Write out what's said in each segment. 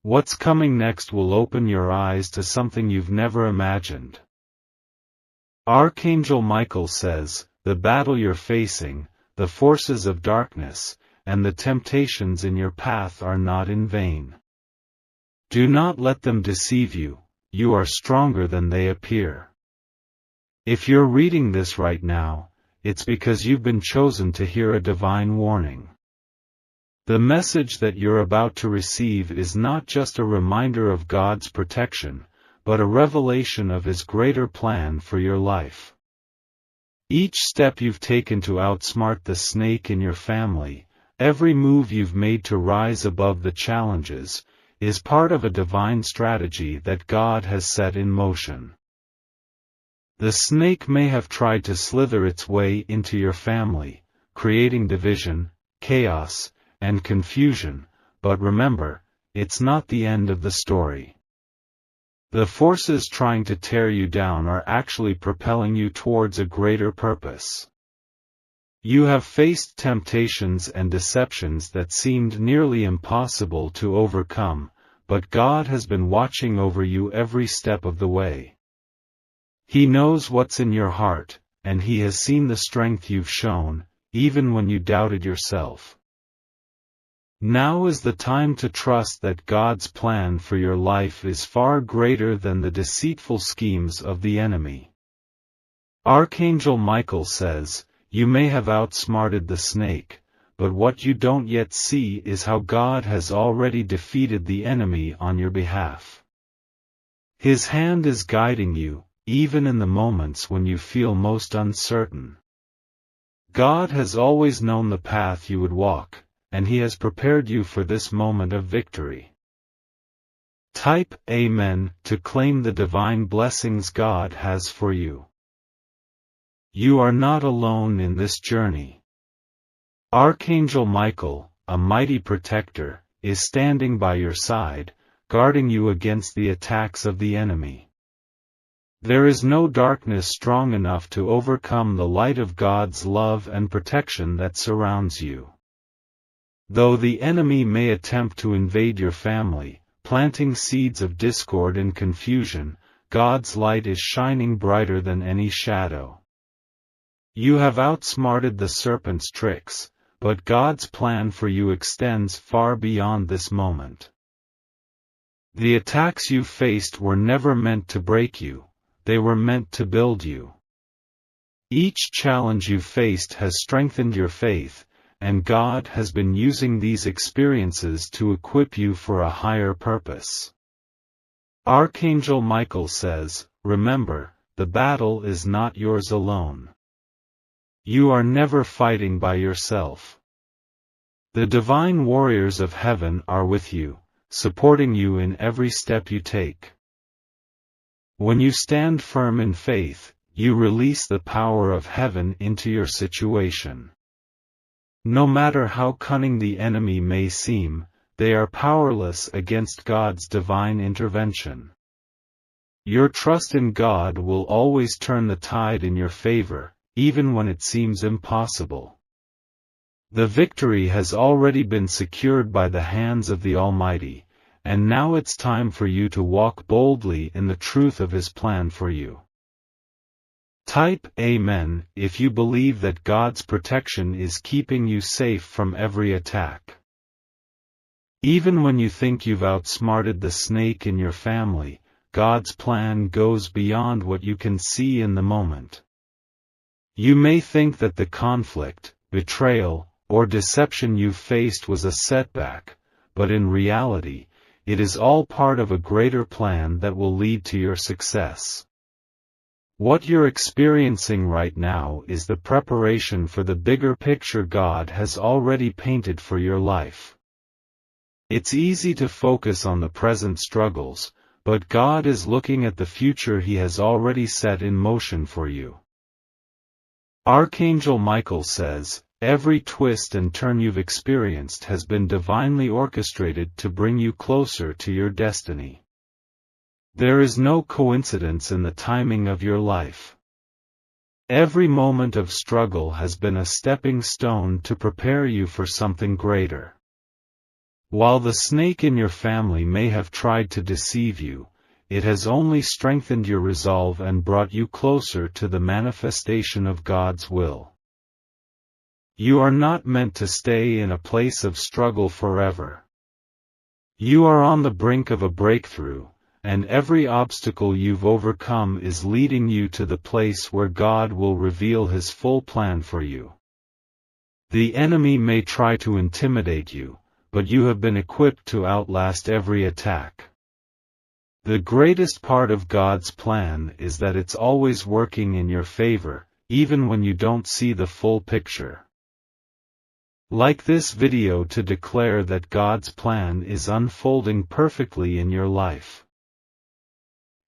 What's coming next will open your eyes to something you've never imagined. Archangel Michael says, the battle you're facing, the forces of darkness, and the temptations in your path are not in vain. Do not let them deceive you, you are stronger than they appear. If you're reading this right now, it's because you've been chosen to hear a divine warning. The message that you're about to receive is not just a reminder of God's protection, but a revelation of His greater plan for your life. Each step you've taken to outsmart the snake in your family, every move you've made to rise above the challenges, is part of a divine strategy that God has set in motion. The snake may have tried to slither its way into your family, creating division, chaos, and confusion, but remember, it's not the end of the story. The forces trying to tear you down are actually propelling you towards a greater purpose. You have faced temptations and deceptions that seemed nearly impossible to overcome, but God has been watching over you every step of the way. He knows what's in your heart, and He has seen the strength you've shown, even when you doubted yourself. Now is the time to trust that God's plan for your life is far greater than the deceitful schemes of the enemy. Archangel Michael says, you may have outsmarted the snake, but what you don't yet see is how God has already defeated the enemy on your behalf. His hand is guiding you, even in the moments when you feel most uncertain. God has always known the path you would walk, and He has prepared you for this moment of victory. Type Amen to claim the divine blessings God has for you. You are not alone in this journey. Archangel Michael, a mighty protector, is standing by your side, guarding you against the attacks of the enemy. There is no darkness strong enough to overcome the light of God's love and protection that surrounds you. Though the enemy may attempt to invade your family, planting seeds of discord and confusion, God's light is shining brighter than any shadow. You have outsmarted the serpent's tricks, but God's plan for you extends far beyond this moment. The attacks you faced were never meant to break you, they were meant to build you. Each challenge you faced has strengthened your faith, and God has been using these experiences to equip you for a higher purpose. Archangel Michael says, remember, the battle is not yours alone. You are never fighting by yourself. The divine warriors of heaven are with you, supporting you in every step you take. When you stand firm in faith, you release the power of heaven into your situation. No matter how cunning the enemy may seem, they are powerless against God's divine intervention. Your trust in God will always turn the tide in your favor, even when it seems impossible. The victory has already been secured by the hands of the Almighty, and now it's time for you to walk boldly in the truth of His plan for you. Type Amen if you believe that God's protection is keeping you safe from every attack. Even when you think you've outsmarted the snake in your family, God's plan goes beyond what you can see in the moment. You may think that the conflict, betrayal, or deception you faced was a setback, but in reality, it is all part of a greater plan that will lead to your success. What you're experiencing right now is the preparation for the bigger picture God has already painted for your life. It's easy to focus on the present struggles, but God is looking at the future He has already set in motion for you. Archangel Michael says, every twist and turn you've experienced has been divinely orchestrated to bring you closer to your destiny. There is no coincidence in the timing of your life. Every moment of struggle has been a stepping stone to prepare you for something greater. While the snake in your family may have tried to deceive you, it has only strengthened your resolve and brought you closer to the manifestation of God's will. You are not meant to stay in a place of struggle forever. You are on the brink of a breakthrough, and every obstacle you've overcome is leading you to the place where God will reveal His full plan for you. The enemy may try to intimidate you, but you have been equipped to outlast every attack. The greatest part of God's plan is that it's always working in your favor, even when you don't see the full picture. Like this video to declare that God's plan is unfolding perfectly in your life.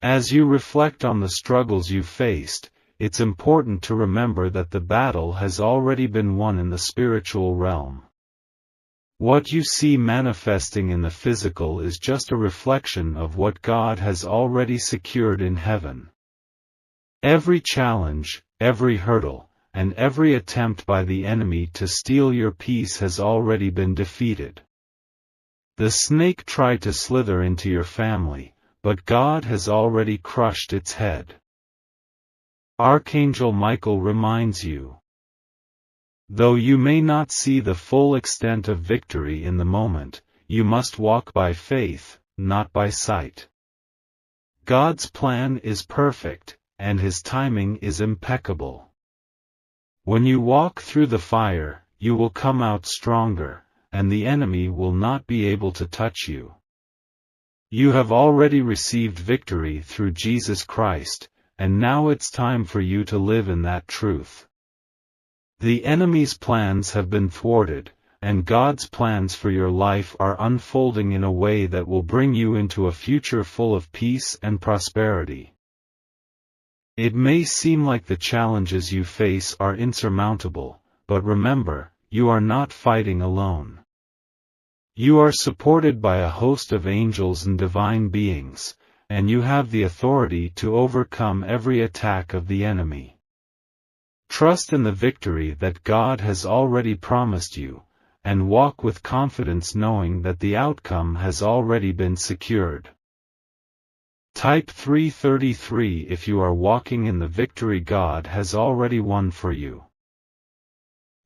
As you reflect on the struggles you faced, it's important to remember that the battle has already been won in the spiritual realm. What you see manifesting in the physical is just a reflection of what God has already secured in heaven. Every challenge, every hurdle, and every attempt by the enemy to steal your peace has already been defeated. The snake tried to slither into your family, but God has already crushed its head. Archangel Michael reminds you. Though you may not see the full extent of victory in the moment, you must walk by faith, not by sight. God's plan is perfect, and His timing is impeccable. When you walk through the fire, you will come out stronger, and the enemy will not be able to touch you. You have already received victory through Jesus Christ, and now it's time for you to live in that truth. The enemy's plans have been thwarted, and God's plans for your life are unfolding in a way that will bring you into a future full of peace and prosperity. It may seem like the challenges you face are insurmountable, but remember, you are not fighting alone. You are supported by a host of angels and divine beings, and you have the authority to overcome every attack of the enemy. Trust in the victory that God has already promised you, and walk with confidence knowing that the outcome has already been secured. Type 333 if you are walking in the victory God has already won for you.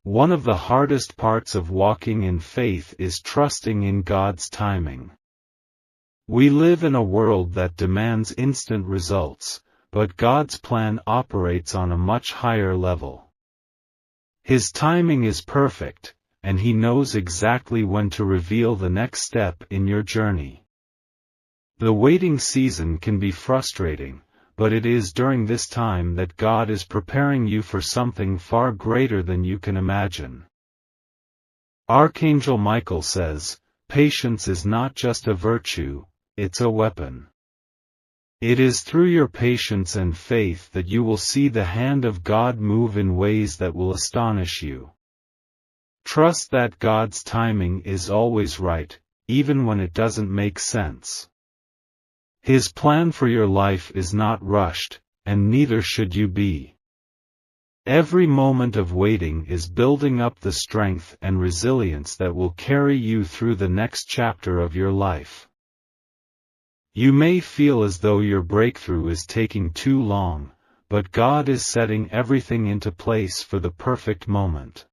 One of the hardest parts of walking in faith is trusting in God's timing. We live in a world that demands instant results, but God's plan operates on a much higher level. His timing is perfect, and He knows exactly when to reveal the next step in your journey. The waiting season can be frustrating, but it is during this time that God is preparing you for something far greater than you can imagine. Archangel Michael says, "Patience is not just a virtue, it's a weapon." It is through your patience and faith that you will see the hand of God move in ways that will astonish you. Trust that God's timing is always right, even when it doesn't make sense. His plan for your life is not rushed, and neither should you be. Every moment of waiting is building up the strength and resilience that will carry you through the next chapter of your life. You may feel as though your breakthrough is taking too long, but God is setting everything into place for the perfect moment.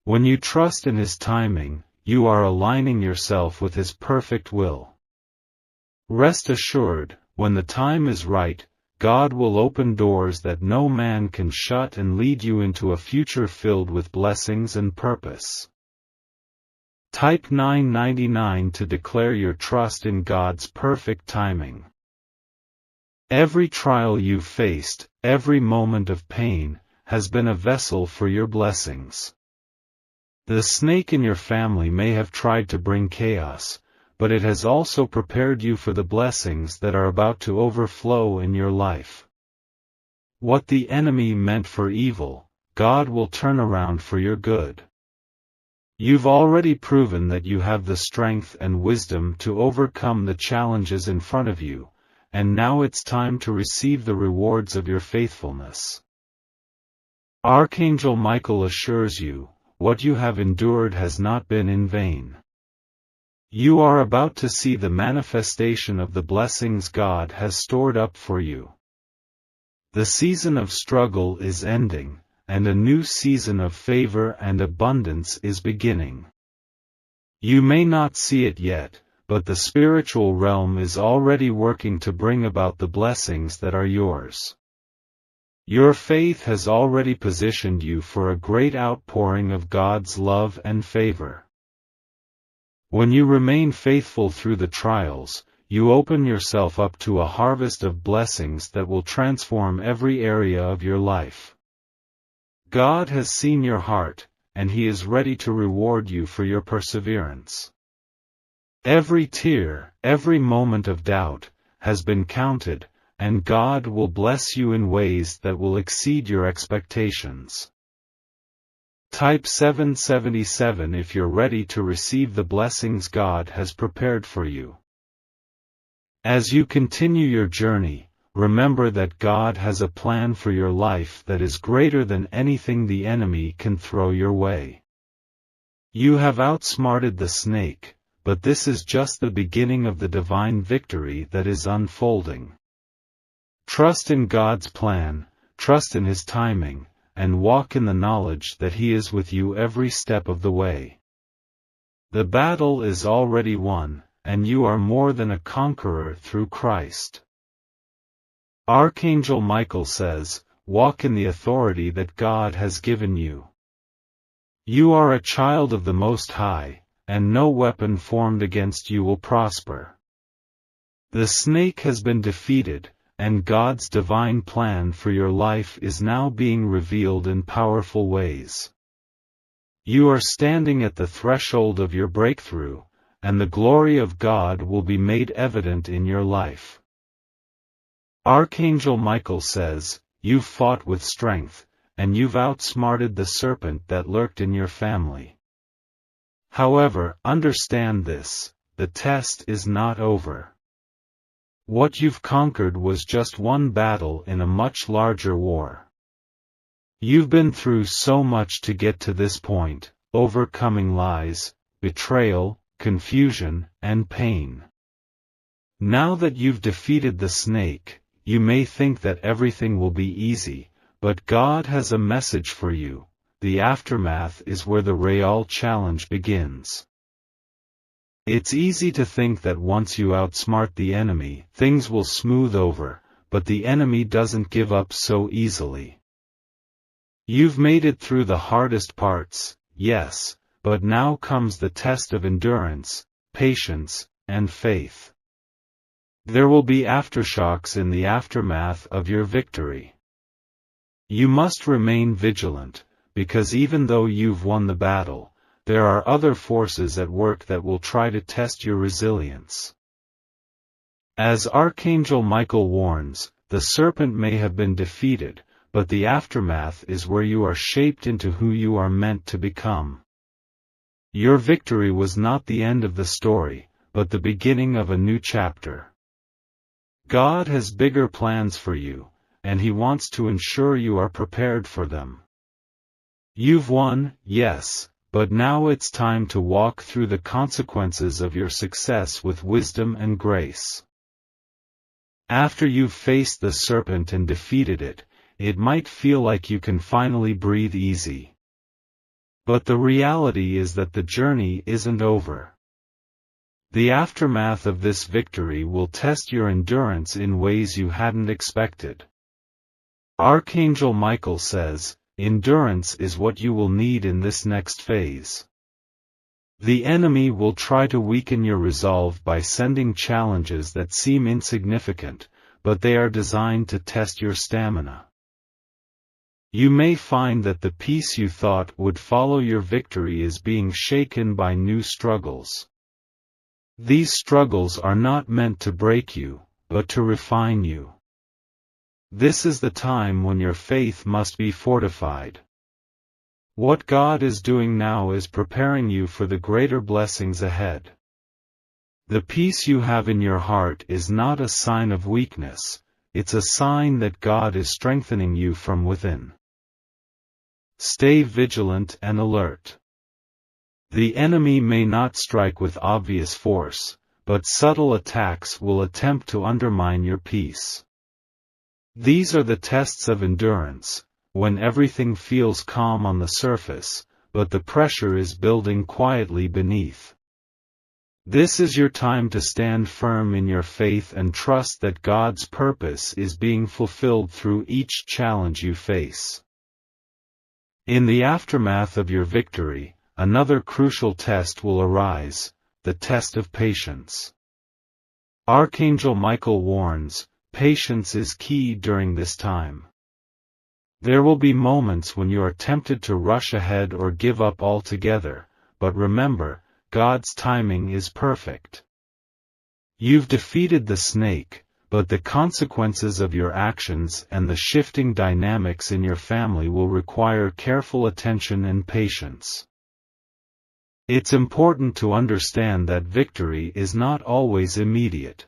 When you trust in His timing, you are aligning yourself with His perfect will. Rest assured, when the time is right, God will open doors that no man can shut and lead you into a future filled with blessings and purpose. Type 999 to declare your trust in God's perfect timing. Every trial you've faced, every moment of pain, has been a vessel for your blessings. The snake in your family may have tried to bring chaos, but it has also prepared you for the blessings that are about to overflow in your life. What the enemy meant for evil, God will turn around for your good. You've already proven that you have the strength and wisdom to overcome the challenges in front of you, and now it's time to receive the rewards of your faithfulness. Archangel Michael assures you, what you have endured has not been in vain. You are about to see the manifestation of the blessings God has stored up for you. The season of struggle is ending, and a new season of favor and abundance is beginning. You may not see it yet, but the spiritual realm is already working to bring about the blessings that are yours. Your faith has already positioned you for a great outpouring of God's love and favor. When you remain faithful through the trials, you open yourself up to a harvest of blessings that will transform every area of your life. God has seen your heart, and He is ready to reward you for your perseverance. Every tear, every moment of doubt, has been counted, and God will bless you in ways that will exceed your expectations. Type 777 if you're ready to receive the blessings God has prepared for you. As you continue your journey, remember that God has a plan for your life that is greater than anything the enemy can throw your way. You have outsmarted the snake, but this is just the beginning of the divine victory that is unfolding. Trust in God's plan, trust in His timing, and walk in the knowledge that He is with you every step of the way. The battle is already won, and you are more than a conqueror through Christ. Archangel Michael says, "Walk in the authority that God has given you. You are a child of the Most High, and no weapon formed against you will prosper." The snake has been defeated, and God's divine plan for your life is now being revealed in powerful ways. You are standing at the threshold of your breakthrough, and the glory of God will be made evident in your life. Archangel Michael says, "You've fought with strength, and you've outsmarted the serpent that lurked in your family. However, understand this, the test is not over. What you've conquered was just one battle in a much larger war. You've been through so much to get to this point, overcoming lies, betrayal, confusion, and pain. Now that you've defeated the snake, you may think that everything will be easy, but God has a message for you. The aftermath is where the real challenge begins. It's easy to think that once you outsmart the enemy, things will smooth over, but the enemy doesn't give up so easily. You've made it through the hardest parts, yes, but now comes the test of endurance, patience, and faith. There will be aftershocks in the aftermath of your victory. You must remain vigilant, because even though you've won the battle, there are other forces at work that will try to test your resilience. As Archangel Michael warns, the serpent may have been defeated, but the aftermath is where you are shaped into who you are meant to become. Your victory was not the end of the story, but the beginning of a new chapter. God has bigger plans for you, and He wants to ensure you are prepared for them. You've won, yes, but now it's time to walk through the consequences of your success with wisdom and grace. After you've faced the serpent and defeated it, it might feel like you can finally breathe easy. But the reality is that the journey isn't over. The aftermath of this victory will test your endurance in ways you hadn't expected. Archangel Michael says, "Endurance is what you will need in this next phase." The enemy will try to weaken your resolve by sending challenges that seem insignificant, but they are designed to test your stamina. You may find that the peace you thought would follow your victory is being shaken by new struggles. These struggles are not meant to break you, but to refine you. This is the time when your faith must be fortified. What God is doing now is preparing you for the greater blessings ahead. The peace you have in your heart is not a sign of weakness, it's a sign that God is strengthening you from within. Stay vigilant and alert. The enemy may not strike with obvious force, but subtle attacks will attempt to undermine your peace. These are the tests of endurance, when everything feels calm on the surface, but the pressure is building quietly beneath. This is your time to stand firm in your faith and trust that God's purpose is being fulfilled through each challenge you face. In the aftermath of your victory, another crucial test will arise, the test of patience. Archangel Michael warns, patience is key during this time. There will be moments when you are tempted to rush ahead or give up altogether, but remember, God's timing is perfect. You've defeated the snake, but the consequences of your actions and the shifting dynamics in your family will require careful attention and patience. It's important to understand that victory is not always immediate.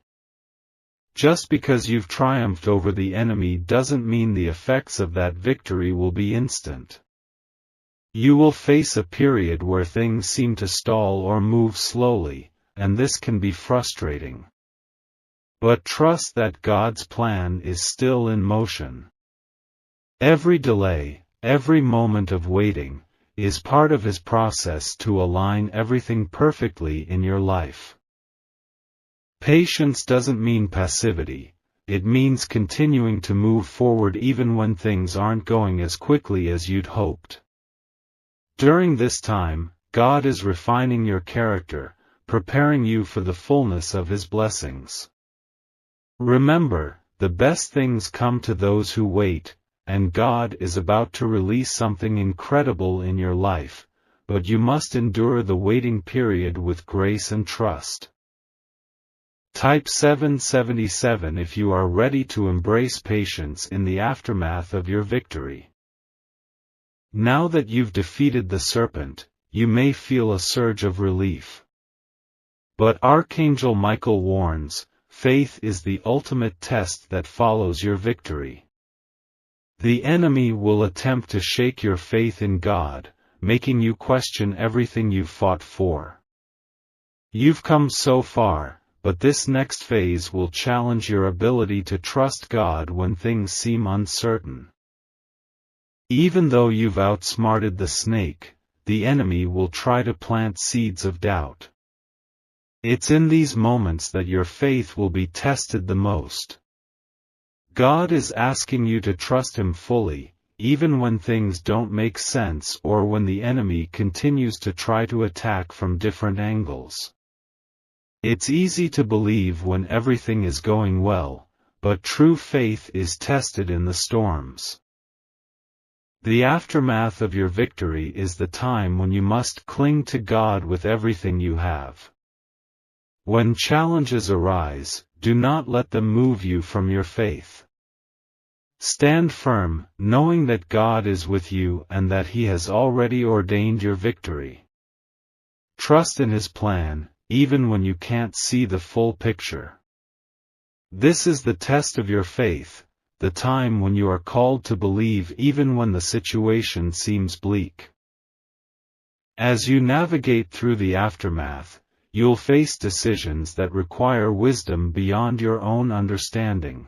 Just because you've triumphed over the enemy doesn't mean the effects of that victory will be instant. You will face a period where things seem to stall or move slowly, and this can be frustrating. But trust that God's plan is still in motion. Every delay, every moment of waiting, is part of His process to align everything perfectly in your life. Patience doesn't mean passivity, it means continuing to move forward even when things aren't going as quickly as you'd hoped. During this time, God is refining your character, preparing you for the fullness of His blessings. Remember, the best things come to those who wait, and God is about to release something incredible in your life, but you must endure the waiting period with grace and trust. Type 777 if you are ready to embrace patience in the aftermath of your victory. Now that you've defeated the serpent, you may feel a surge of relief. But Archangel Michael warns, faith is the ultimate test that follows your victory. The enemy will attempt to shake your faith in God, making you question everything you've fought for. You've come so far, but this next phase will challenge your ability to trust God when things seem uncertain. Even though you've outsmarted the snake, the enemy will try to plant seeds of doubt. It's in these moments that your faith will be tested the most. God is asking you to trust Him fully, even when things don't make sense or when the enemy continues to try to attack from different angles. It's easy to believe when everything is going well, but true faith is tested in the storms. The aftermath of your victory is the time when you must cling to God with everything you have. When challenges arise, do not let them move you from your faith. Stand firm, knowing that God is with you and that He has already ordained your victory. Trust in His plan, even when you can't see the full picture. This is the test of your faith, the time when you are called to believe even when the situation seems bleak. As you navigate through the aftermath, you'll face decisions that require wisdom beyond your own understanding.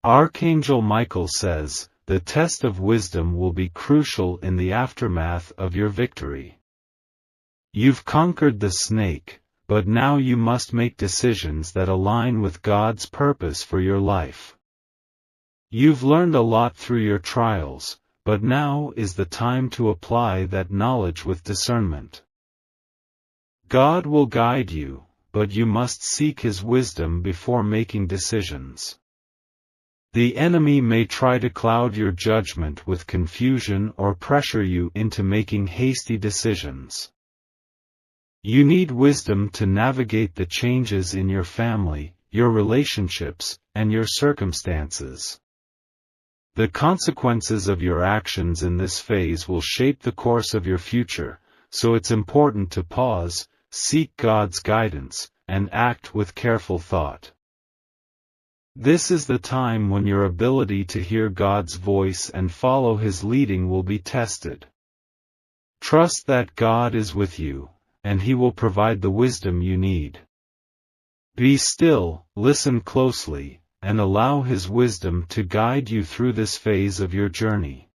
Archangel Michael says, the test of wisdom will be crucial in the aftermath of your victory. You've conquered the snake, but now you must make decisions that align with God's purpose for your life. You've learned a lot through your trials, but now is the time to apply that knowledge with discernment. God will guide you, but you must seek His wisdom before making decisions. The enemy may try to cloud your judgment with confusion or pressure you into making hasty decisions. You need wisdom to navigate the changes in your family, your relationships, and your circumstances. The consequences of your actions in this phase will shape the course of your future, so it's important to pause, seek God's guidance, and act with careful thought. This is the time when your ability to hear God's voice and follow His leading will be tested. Trust that God is with you, and He will provide the wisdom you need. Be still, listen closely, and allow His wisdom to guide you through this phase of your journey.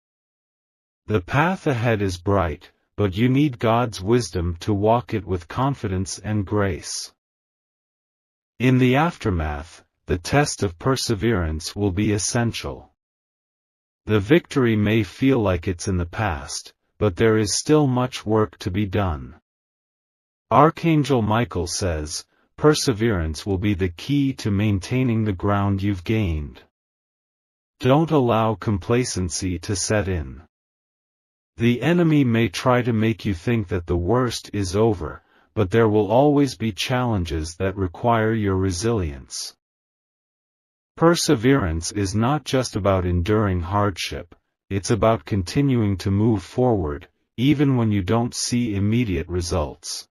The path ahead is bright, but you need God's wisdom to walk it with confidence and grace. In the aftermath, the test of perseverance will be essential. The victory may feel like it's in the past, but there is still much work to be done. Archangel Michael says, perseverance will be the key to maintaining the ground you've gained. Don't allow complacency to set in. The enemy may try to make you think that the worst is over, but there will always be challenges that require your resilience. Perseverance is not just about enduring hardship, it's about continuing to move forward, even when you don't see immediate results.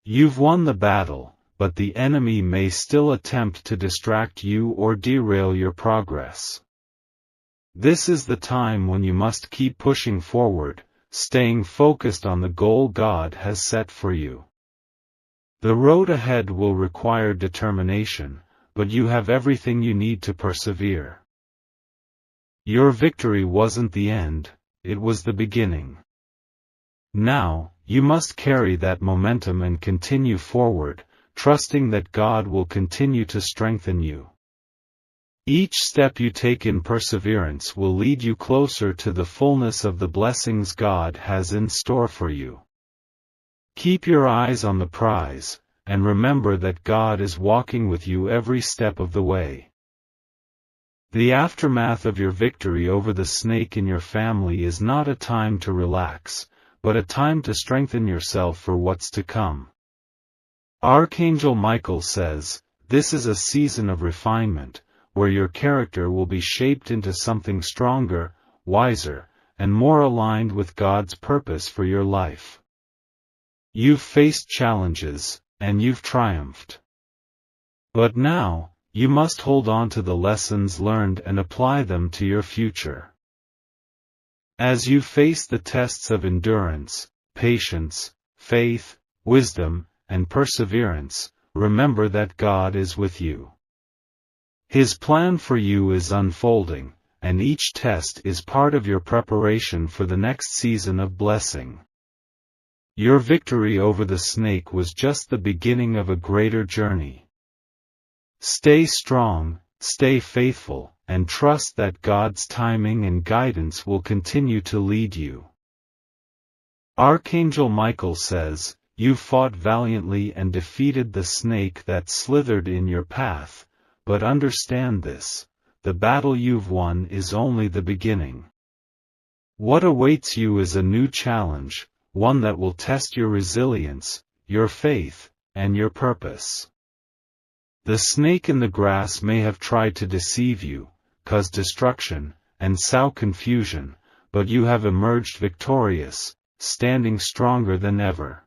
You've won the battle, but the enemy may still attempt to distract you or derail your progress. This is the time when you must keep pushing forward, staying focused on the goal God has set for you. The road ahead will require determination, but you have everything you need to persevere. Your victory wasn't the end, it was the beginning. Now, you must carry that momentum and continue forward, trusting that God will continue to strengthen you. Each step you take in perseverance will lead you closer to the fullness of the blessings God has in store for you. Keep your eyes on the prize, and remember that God is walking with you every step of the way. The aftermath of your victory over the snake in your family is not a time to relax, but a time to strengthen yourself for what's to come. Archangel Michael says, this is a season of refinement, where your character will be shaped into something stronger, wiser, and more aligned with God's purpose for your life. You've faced challenges, and you've triumphed. But now, you must hold on to the lessons learned and apply them to your future. As you face the tests of endurance, patience, faith, wisdom, and perseverance, remember that God is with you. His plan for you is unfolding, and each test is part of your preparation for the next season of blessing. Your victory over the snake was just the beginning of a greater journey. Stay strong, stay faithful, and trust that God's timing and guidance will continue to lead you. Archangel Michael says, you fought valiantly and defeated the snake that slithered in your path, but understand this, the battle you've won is only the beginning. What awaits you is a new challenge, one that will test your resilience, your faith, and your purpose. The snake in the grass may have tried to deceive you, cause destruction, and sow confusion, but you have emerged victorious, standing stronger than ever.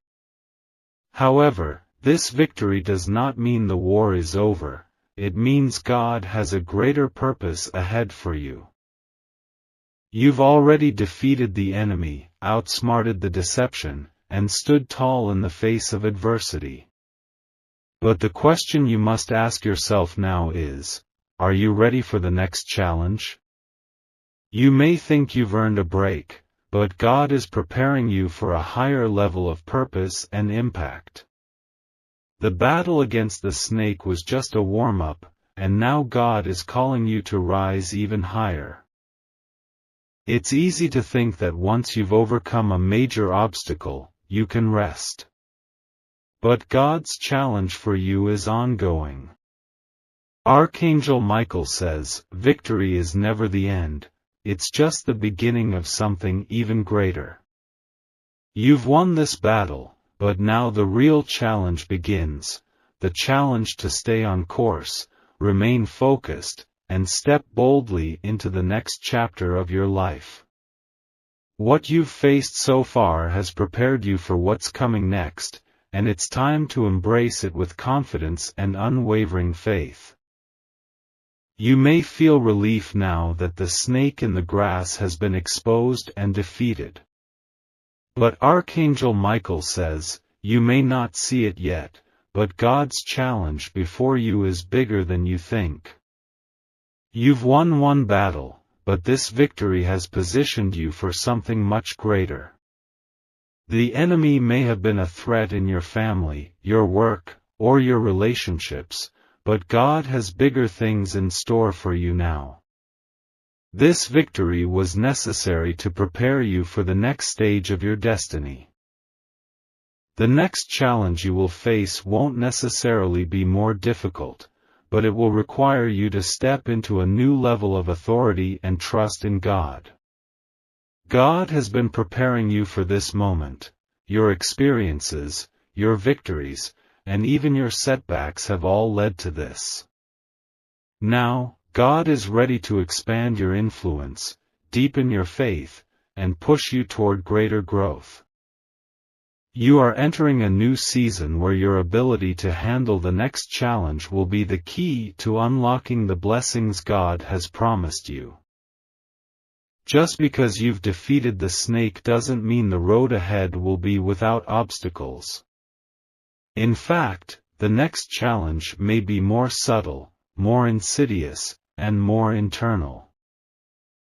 However, this victory does not mean the war is over, it means God has a greater purpose ahead for you. You've already defeated the enemy, outsmarted the deception, and stood tall in the face of adversity. But the question you must ask yourself now is, are you ready for the next challenge? You may think you've earned a break, but God is preparing you for a higher level of purpose and impact. The battle against the snake was just a warm-up, and now God is calling you to rise even higher. It's easy to think that once you've overcome a major obstacle, you can rest. But God's challenge for you is ongoing. Archangel Michael says, victory is never the end, it's just the beginning of something even greater. You've won this battle, but now the real challenge begins, the challenge to stay on course, remain focused, and step boldly into the next chapter of your life. What you've faced so far has prepared you for what's coming next, and it's time to embrace it with confidence and unwavering faith. You may feel relief now that the snake in the grass has been exposed and defeated. But Archangel Michael says, you may not see it yet, but God's challenge before you is bigger than you think. You've won one battle, but this victory has positioned you for something much greater. The enemy may have been a threat in your family, your work, or your relationships, but God has bigger things in store for you now. This victory was necessary to prepare you for the next stage of your destiny. The next challenge you will face won't necessarily be more difficult, but it will require you to step into a new level of authority and trust in God. God has been preparing you for this moment. Your experiences, your victories, and even your setbacks have all led to this. Now, God is ready to expand your influence, deepen your faith, and push you toward greater growth. You are entering a new season where your ability to handle the next challenge will be the key to unlocking the blessings God has promised you. Just because you've defeated the snake doesn't mean the road ahead will be without obstacles. In fact, the next challenge may be more subtle, more insidious, and more internal.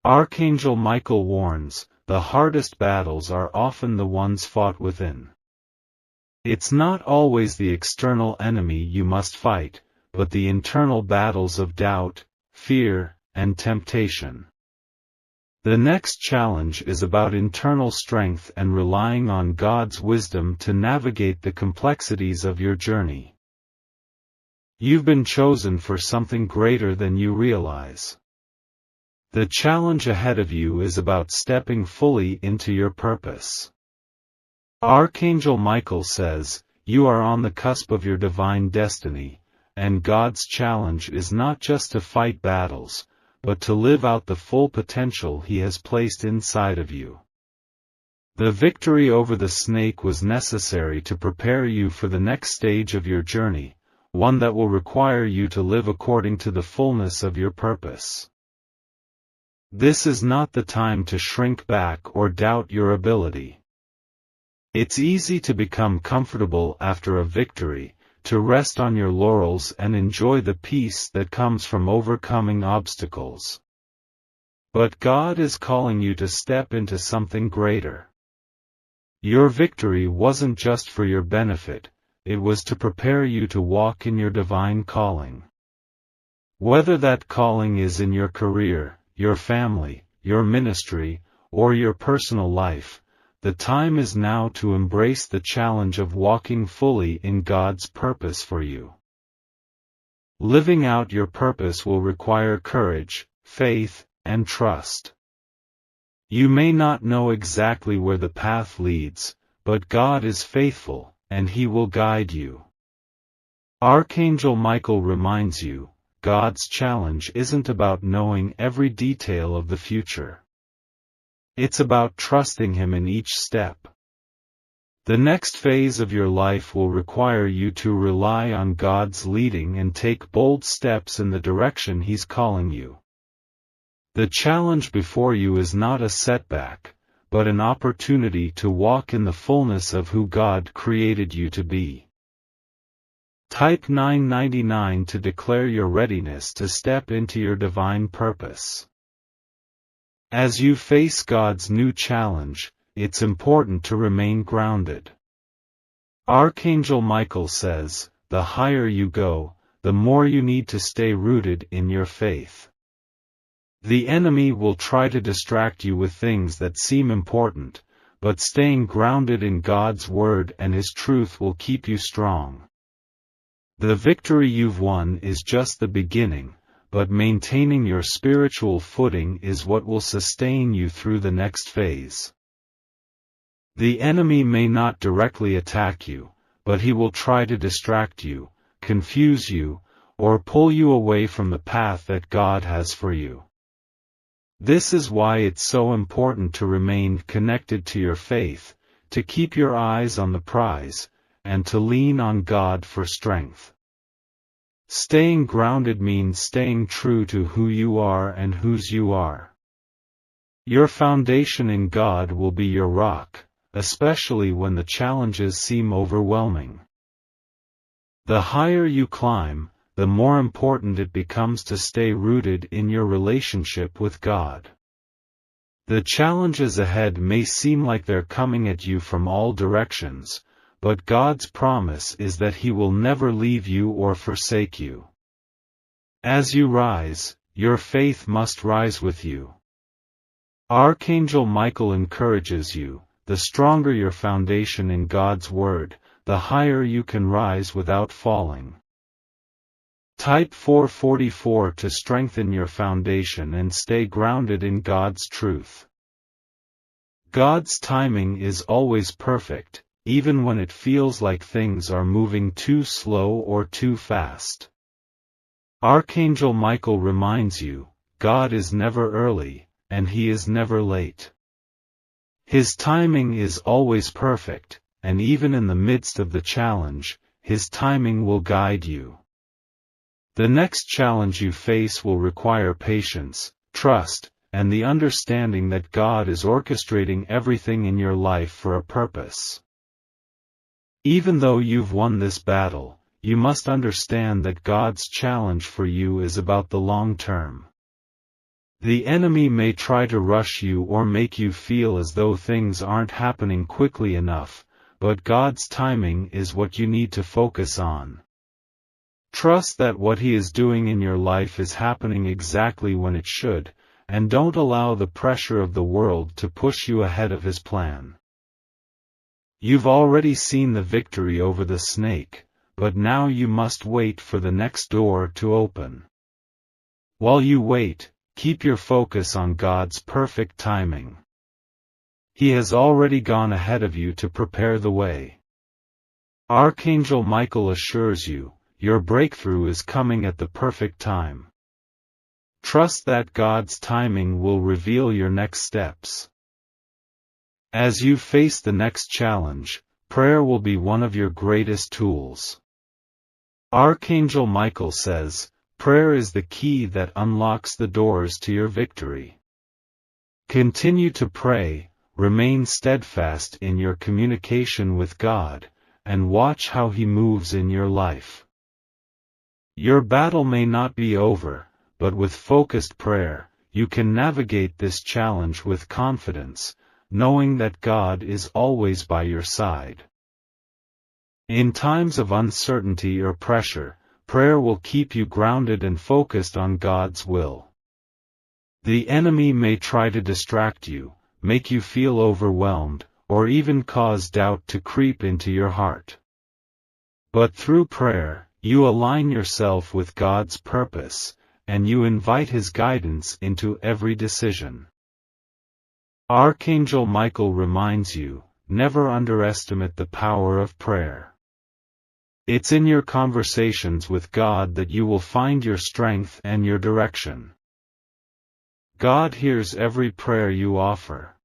Archangel Michael warns, the hardest battles are often the ones fought within. It's not always the external enemy you must fight, but the internal battles of doubt, fear, and temptation. The next challenge is about internal strength and relying on God's wisdom to navigate the complexities of your journey. You've been chosen for something greater than you realize. The challenge ahead of you is about stepping fully into your purpose. Archangel Michael says, you are on the cusp of your divine destiny, and God's challenge is not just to fight battles, but to live out the full potential He has placed inside of you. The victory over the snake was necessary to prepare you for the next stage of your journey, one that will require you to live according to the fullness of your purpose. This is not the time to shrink back or doubt your ability. It's easy to become comfortable after a victory, to rest on your laurels and enjoy the peace that comes from overcoming obstacles. But God is calling you to step into something greater. Your victory wasn't just for your benefit, it was to prepare you to walk in your divine calling. Whether that calling is in your career, your family, your ministry, or your personal life, the time is now to embrace the challenge of walking fully in God's purpose for you. Living out your purpose will require courage, faith, and trust. You may not know exactly where the path leads, but God is faithful, and He will guide you. Archangel Michael reminds you, God's challenge isn't about knowing every detail of the future. It's about trusting Him in each step. The next phase of your life will require you to rely on God's leading and take bold steps in the direction He's calling you. The challenge before you is not a setback, but an opportunity to walk in the fullness of who God created you to be. Type 999 to declare your readiness to step into your divine purpose. As you face God's new challenge, it's important to remain grounded. Archangel Michael says, the higher you go, the more you need to stay rooted in your faith. The enemy will try to distract you with things that seem important, but staying grounded in God's word and His truth will keep you strong. The victory you've won is just the beginning, but maintaining your spiritual footing is what will sustain you through the next phase. The enemy may not directly attack you, but he will try to distract you, confuse you, or pull you away from the path that God has for you. This is why it's so important to remain connected to your faith, to keep your eyes on the prize, and to lean on God for strength. Staying grounded means staying true to who you are and whose you are. Your foundation in God will be your rock, especially when the challenges seem overwhelming. The higher you climb, the more important it becomes to stay rooted in your relationship with God. The challenges ahead may seem like they're coming at you from all directions, but God's promise is that He will never leave you or forsake you. As you rise, your faith must rise with you. Archangel Michael encourages you, the stronger your foundation in God's Word, the higher you can rise without falling. Type 444 to strengthen your foundation and stay grounded in God's truth. God's timing is always perfect, even when it feels like things are moving too slow or too fast. Archangel Michael reminds you, God is never early, and He is never late. His timing is always perfect, and even in the midst of the challenge, His timing will guide you. The next challenge you face will require patience, trust, and the understanding that God is orchestrating everything in your life for a purpose. Even though you've won this battle, you must understand that God's challenge for you is about the long term. The enemy may try to rush you or make you feel as though things aren't happening quickly enough, but God's timing is what you need to focus on. Trust that what He is doing in your life is happening exactly when it should, and don't allow the pressure of the world to push you ahead of His plan. You've already seen the victory over the snake, but now you must wait for the next door to open. While you wait, keep your focus on God's perfect timing. He has already gone ahead of you to prepare the way. Archangel Michael assures you, your breakthrough is coming at the perfect time. Trust that God's timing will reveal your next steps. As you face the next challenge, prayer will be one of your greatest tools. Archangel Michael says, prayer is the key that unlocks the doors to your victory. Continue to pray, remain steadfast in your communication with God, and watch how He moves in your life. Your battle may not be over, but with focused prayer, you can navigate this challenge with confidence, knowing that God is always by your side. In times of uncertainty or pressure, prayer will keep you grounded and focused on God's will. The enemy may try to distract you, make you feel overwhelmed, or even cause doubt to creep into your heart. But through prayer, you align yourself with God's purpose, and you invite His guidance into every decision. Archangel Michael reminds you, never underestimate the power of prayer. It's in your conversations with God that you will find your strength and your direction. God hears every prayer you offer.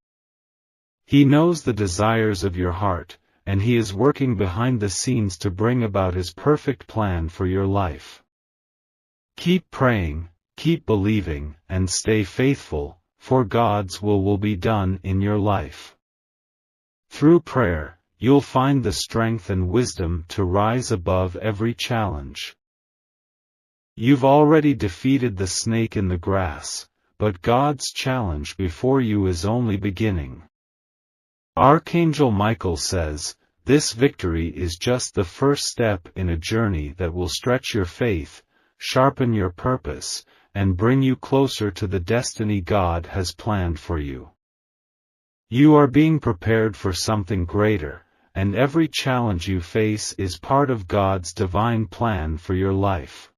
He knows the desires of your heart, and He is working behind the scenes to bring about His perfect plan for your life. Keep praying, keep believing, and stay faithful, for God's will be done in your life. Through prayer, you'll find the strength and wisdom to rise above every challenge. You've already defeated the snake in the grass, but God's challenge before you is only beginning. Archangel Michael says, this victory is just the first step in a journey that will stretch your faith, sharpen your purpose, and bring you closer to the destiny God has planned for you. You are being prepared for something greater, and every challenge you face is part of God's divine plan for your life.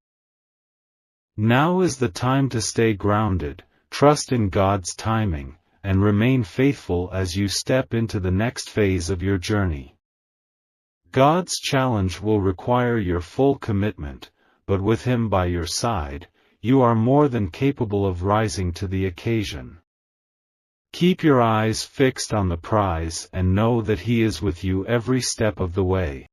Now is the time to stay grounded, trust in God's timing, and remain faithful as you step into the next phase of your journey. God's challenge will require your full commitment, but with Him by your side, you are more than capable of rising to the occasion. Keep your eyes fixed on the prize and know that He is with you every step of the way.